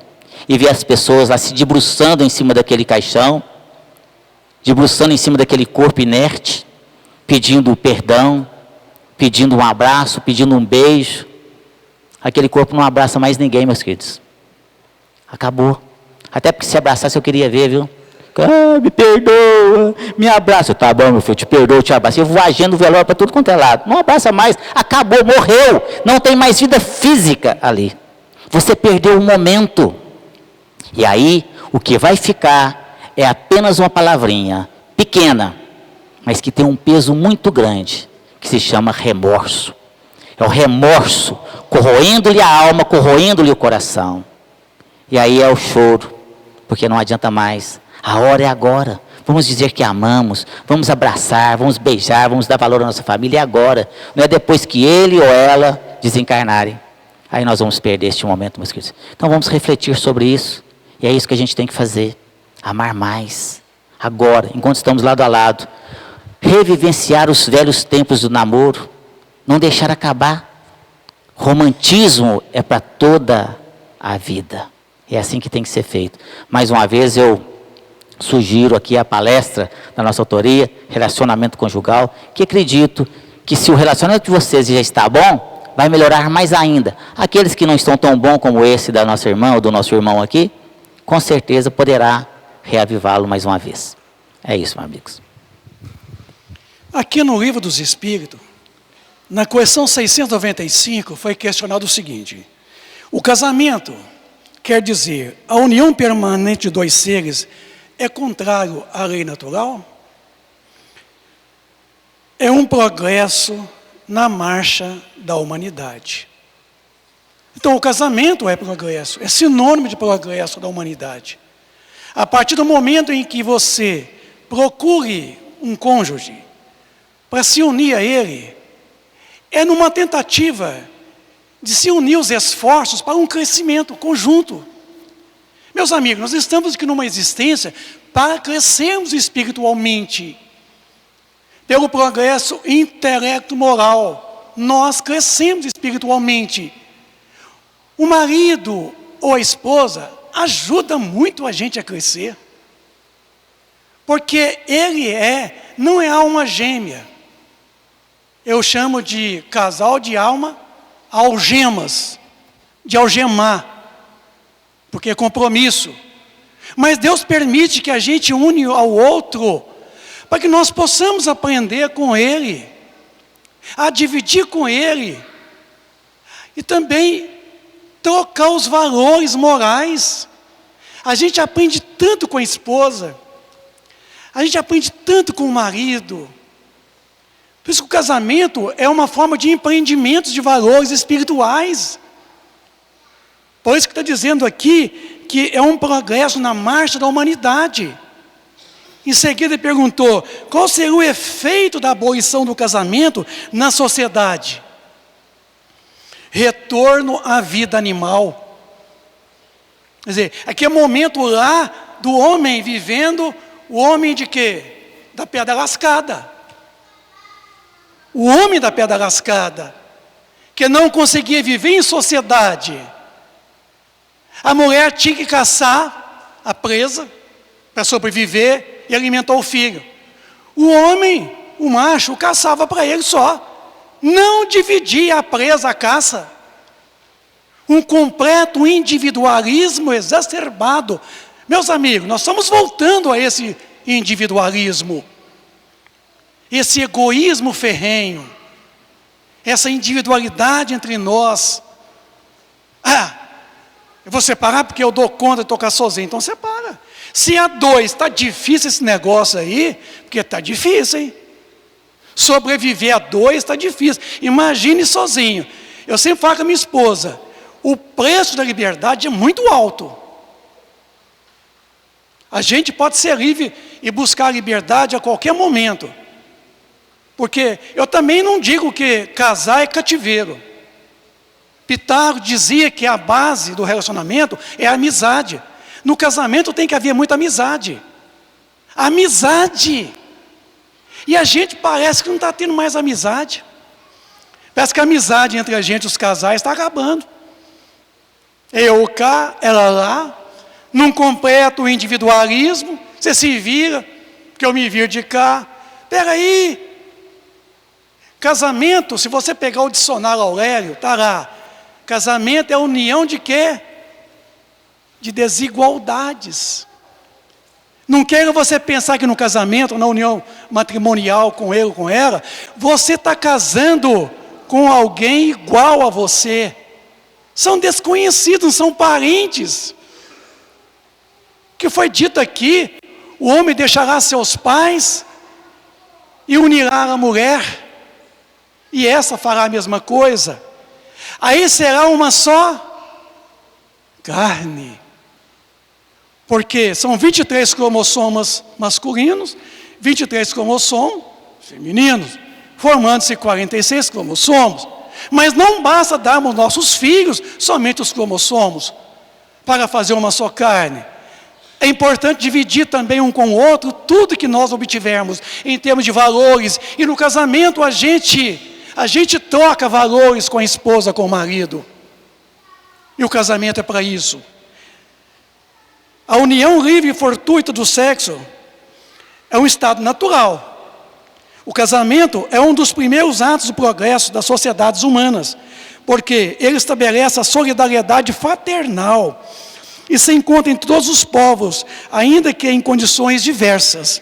e ver as pessoas lá se debruçando em cima daquele caixão, debruçando em cima daquele corpo inerte, pedindo perdão, pedindo um abraço, pedindo um beijo. Aquele corpo não abraça mais ninguém, meus queridos. Acabou. Até porque se abraçasse eu queria ver, viu? Ah, me perdoa, me abraça. Tá bom, meu filho, te perdoo, te abraço. Eu vou agindo o velório para tudo quanto é lado. Não abraça mais, acabou, morreu. Não tem mais vida física ali. Você perdeu o momento. E aí, o que vai ficar é apenas uma palavrinha, pequena, mas que tem um peso muito grande, que se chama remorso. É o remorso, corroendo-lhe a alma, corroendo-lhe o coração. E aí é o choro, porque não adianta mais. A hora é agora. Vamos dizer que amamos, vamos abraçar, vamos beijar, vamos dar valor à nossa família, é agora. Não é depois que ele ou ela desencarnarem. Aí nós vamos perder este momento, meus queridos. Então vamos refletir sobre isso. E é isso que a gente tem que fazer. Amar mais. Agora, enquanto estamos lado a lado. Revivenciar os velhos tempos do namoro. Não deixar acabar. Romantismo é para toda a vida. É assim que tem que ser feito. Mais uma vez eu sugiro aqui a palestra da nossa autoria, Relacionamento Conjugal, que acredito que se o relacionamento de vocês já está bom, vai melhorar mais ainda. Aqueles que não estão tão bom como esse da nossa irmã ou do nosso irmão aqui, com certeza poderá reavivá-lo mais uma vez. É isso, meus amigos. Aqui no Livro dos Espíritos, na questão 695, foi questionado o seguinte: o casamento, quer dizer, a união permanente de dois seres, é contrário à lei natural? É um progresso na marcha da humanidade. Então, o casamento é progresso, é sinônimo de progresso da humanidade. A partir do momento em que você procure um cônjuge para se unir a ele, é numa tentativa de se unir os esforços para um crescimento conjunto. Meus amigos, nós estamos aqui numa existência para crescermos espiritualmente. Pelo progresso intelecto-moral, nós crescemos espiritualmente. O marido ou a esposa ajuda muito a gente a crescer. Porque ele não é alma gêmea. Eu chamo de casal de alma algemas, de algemar, porque é compromisso. Mas Deus permite que a gente une ao outro, para que nós possamos aprender com Ele, a dividir com Ele, e também trocar os valores morais. A gente aprende tanto com a esposa, a gente aprende tanto com o marido. Por isso que o casamento é uma forma de empreendimento de valores espirituais. Por isso que está dizendo aqui que é um progresso na marcha da humanidade. Em seguida ele perguntou, qual seria o efeito da abolição do casamento na sociedade? Retorno à vida animal. Quer dizer, aqui é o momento lá do homem vivendo, o homem de quê? Da pedra lascada. O homem da pedra lascada, que não conseguia viver em sociedade. A mulher tinha que caçar a presa para sobreviver e alimentar o filho. O homem, o macho, caçava para ele só. Não dividia a presa, a caça. Um completo individualismo exacerbado. Meus amigos, nós estamos voltando a esse individualismo. Esse egoísmo ferrenho, essa individualidade entre nós. Eu vou separar porque eu dou conta de tocar sozinho, então separa. Se a dois está difícil esse negócio aí, porque está difícil, hein? Sobreviver a dois está difícil. Imagine sozinho. Eu sempre falo com a minha esposa, o preço da liberdade é muito alto. A gente pode ser livre e buscar liberdade a qualquer momento. Porque eu também não digo que casar é cativeiro. Pitágoras dizia que a base do relacionamento é a amizade. No casamento tem que haver muita amizade. Amizade. E a gente parece que não está tendo mais amizade. Parece que a amizade entre a gente, os casais, está acabando. Eu cá, ela lá, num completo individualismo. Você se vira, porque eu me viro de cá. Espera aí. Casamento, se você pegar o dicionário Aurélio, está lá. Casamento é a união de quê? De desigualdades. Não queira você pensar que no casamento, na união matrimonial com ele ou com ela, você está casando com alguém igual a você. São desconhecidos, não são parentes. O que foi dito aqui, o homem deixará seus pais e unirá a mulher, e essa fará a mesma coisa. Aí será uma só carne. Porque são 23 cromossomos masculinos, 23 cromossomos femininos, formando-se 46 cromossomos. Mas não basta darmos nossos filhos somente os cromossomos para fazer uma só carne. É importante dividir também um com o outro tudo que nós obtivermos em termos de valores. E no casamento a gente troca valores com a esposa, com o marido. E o casamento é para isso. A união livre e fortuita do sexo é um estado natural. O casamento é um dos primeiros atos do progresso das sociedades humanas, porque ele estabelece a solidariedade fraternal e se encontra em todos os povos, ainda que em condições diversas.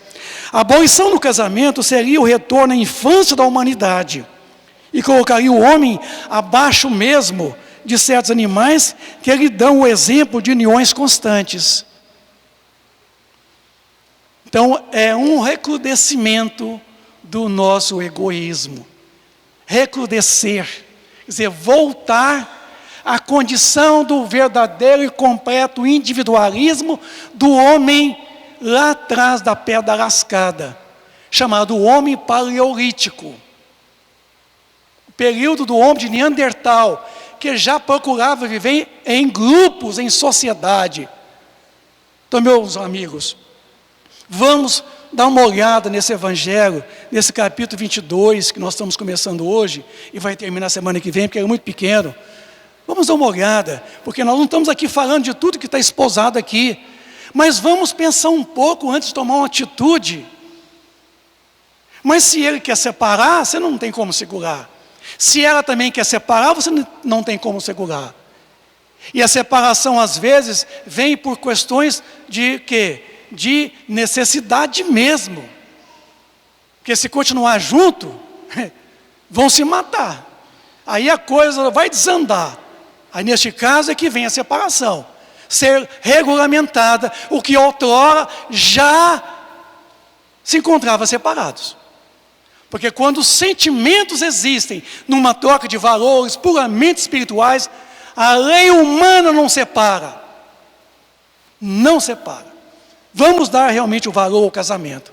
A abolição do casamento seria o retorno à infância da humanidade e colocaria o homem abaixo mesmo de certos animais que lhe dão o exemplo de uniões constantes. Então, é um recrudescimento do nosso egoísmo. Recrudescer, quer dizer, voltar à condição do verdadeiro e completo individualismo do homem lá atrás da pedra lascada, chamado homem paleolítico. O período do homem de Neandertal, que já procurava viver em grupos, em sociedade. Então, meus amigos, vamos dar uma olhada nesse evangelho, nesse capítulo 22, que nós estamos começando hoje, e vai terminar semana que vem, porque é muito pequeno. Vamos dar uma olhada, porque nós não estamos aqui falando de tudo que está esposado aqui, mas vamos pensar um pouco antes de tomar uma atitude. Mas se ele quer separar, você não tem como segurar. Se ela também quer separar, você não tem como segurar. E a separação, às vezes, vem por questões de quê? De necessidade mesmo. Porque se continuar junto, vão se matar. Aí a coisa vai desandar. Aí neste caso é que vem a separação. Ser regulamentada, o que outrora já se encontrava separados. Porque quando os sentimentos existem numa troca de valores puramente espirituais, a lei humana não separa. Não separa. Vamos dar realmente o valor ao casamento.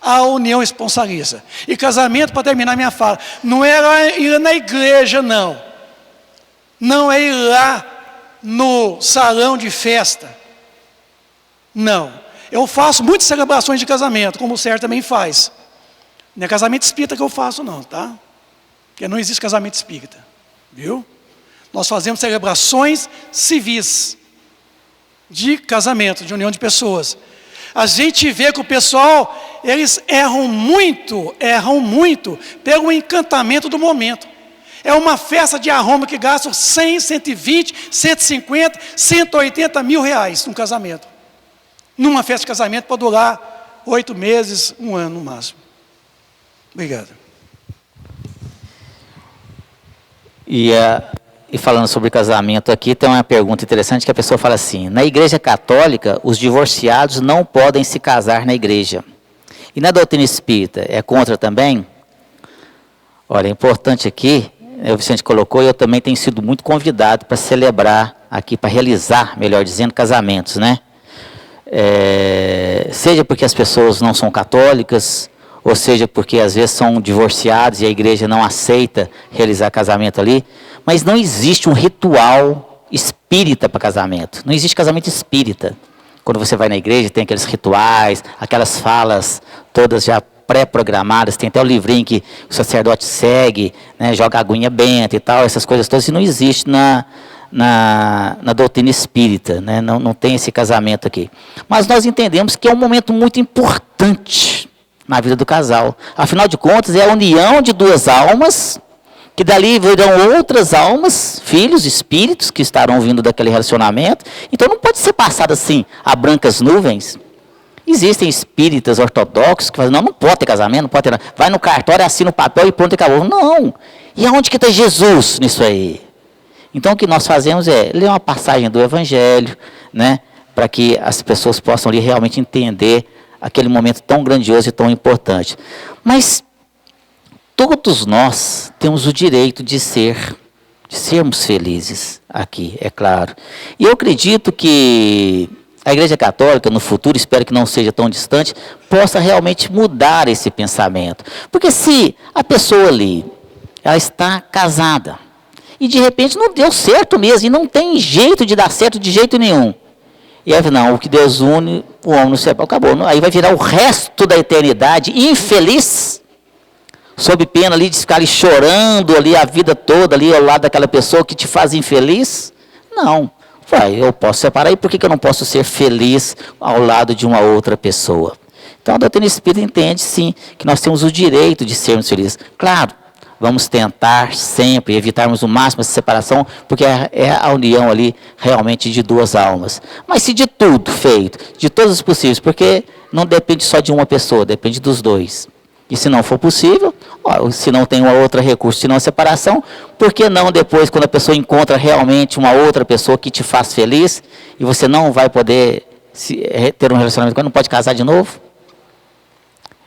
A união esponsaliza. E casamento, para terminar minha fala, não é ir na igreja, não. Não é ir lá no salão de festa. Não. Eu faço muitas celebrações de casamento, como o Sérgio também faz. Não é casamento espírita que eu faço, não, tá? Porque não existe casamento espírita. Viu? Nós fazemos celebrações civis de casamento, de união de pessoas. A gente vê que o pessoal, eles erram muito pelo encantamento do momento. É uma festa de arromba que gasta 100, 120, 150, 180 mil reais num casamento. Numa festa de casamento pode durar 8 meses, 1 ano no máximo. Obrigado. E falando sobre casamento aqui, tem uma pergunta interessante que a pessoa fala assim: na igreja católica, os divorciados não podem se casar na igreja. E na doutrina espírita, é contra também? Olha, é importante aqui, o Vicente colocou, e eu também tenho sido muito convidado para celebrar aqui, para realizar, melhor dizendo, casamentos, né? seja porque as pessoas não são católicas, ou seja porque às vezes são divorciados e a igreja não aceita realizar casamento ali, mas não existe um ritual espírita para casamento, não existe casamento espírita. Quando você vai na igreja tem aqueles rituais, aquelas falas todas já pré-programadas, tem até o livrinho que o sacerdote segue, né, joga aguinha benta e tal, essas coisas todas, e não existe na doutrina espírita, né? Não tem esse casamento aqui. Mas nós entendemos que é um momento muito importante na vida do casal. Afinal de contas, é a união de duas almas, que dali virão outras almas, filhos, espíritos, que estarão vindo daquele relacionamento. Então não pode ser passado assim, a brancas nuvens. Existem espíritas ortodoxos que falam, não pode ter casamento, não pode ter nada. Vai no cartório, assina o papel e pronto, acabou. Não. E aonde que está Jesus nisso aí? Então o que nós fazemos é ler uma passagem do Evangelho, né, para que as pessoas possam ali realmente entender aquele momento tão grandioso e tão importante. Mas todos nós temos o direito de sermos felizes aqui, é claro. E eu acredito que a Igreja Católica, no futuro, espero que não seja tão distante, possa realmente mudar esse pensamento. Porque se a pessoa ali, ela está casada, e de repente não deu certo mesmo, e não tem jeito de dar certo de jeito nenhum. E aí, não, o que Deus une, o homem não separa, acabou. Aí vai virar o resto da eternidade infeliz, sob pena ali de ficar ali chorando ali a vida toda, ali ao lado daquela pessoa que te faz infeliz. Não, eu posso separar, e por que eu não posso ser feliz ao lado de uma outra pessoa? Então a doutrina espírita entende sim, que nós temos o direito de sermos felizes. Claro, vamos tentar sempre evitarmos o máximo essa separação, porque é a união ali realmente de duas almas. Mas se de tudo feito, de todos os possíveis, porque não depende só de uma pessoa, depende dos dois. E se não for possível, se não tem uma outra recurso, se não a separação, por que não depois, quando a pessoa encontra realmente uma outra pessoa que te faz feliz, e você não vai poder ter um relacionamento com ela, não pode casar de novo?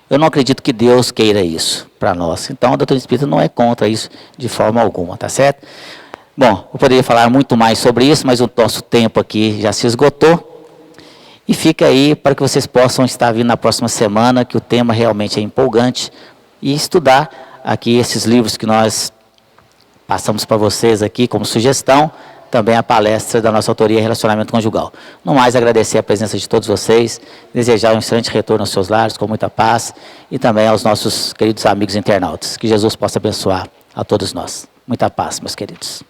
Eu não acredito que Deus queira isso para nós. Então, a doutrina espírita não é contra isso de forma alguma, tá certo? Bom, eu poderia falar muito mais sobre isso, mas o nosso tempo aqui já se esgotou. E fica aí para que vocês possam estar vindo na próxima semana, que o tema realmente é empolgante, e estudar aqui esses livros que nós passamos para vocês aqui como sugestão, também a palestra da nossa autoria Relacionamento Conjugal. No mais, agradecer a presença de todos vocês, desejar um excelente retorno aos seus lares, com muita paz, e também aos nossos queridos amigos internautas. Que Jesus possa abençoar a todos nós. Muita paz, meus queridos.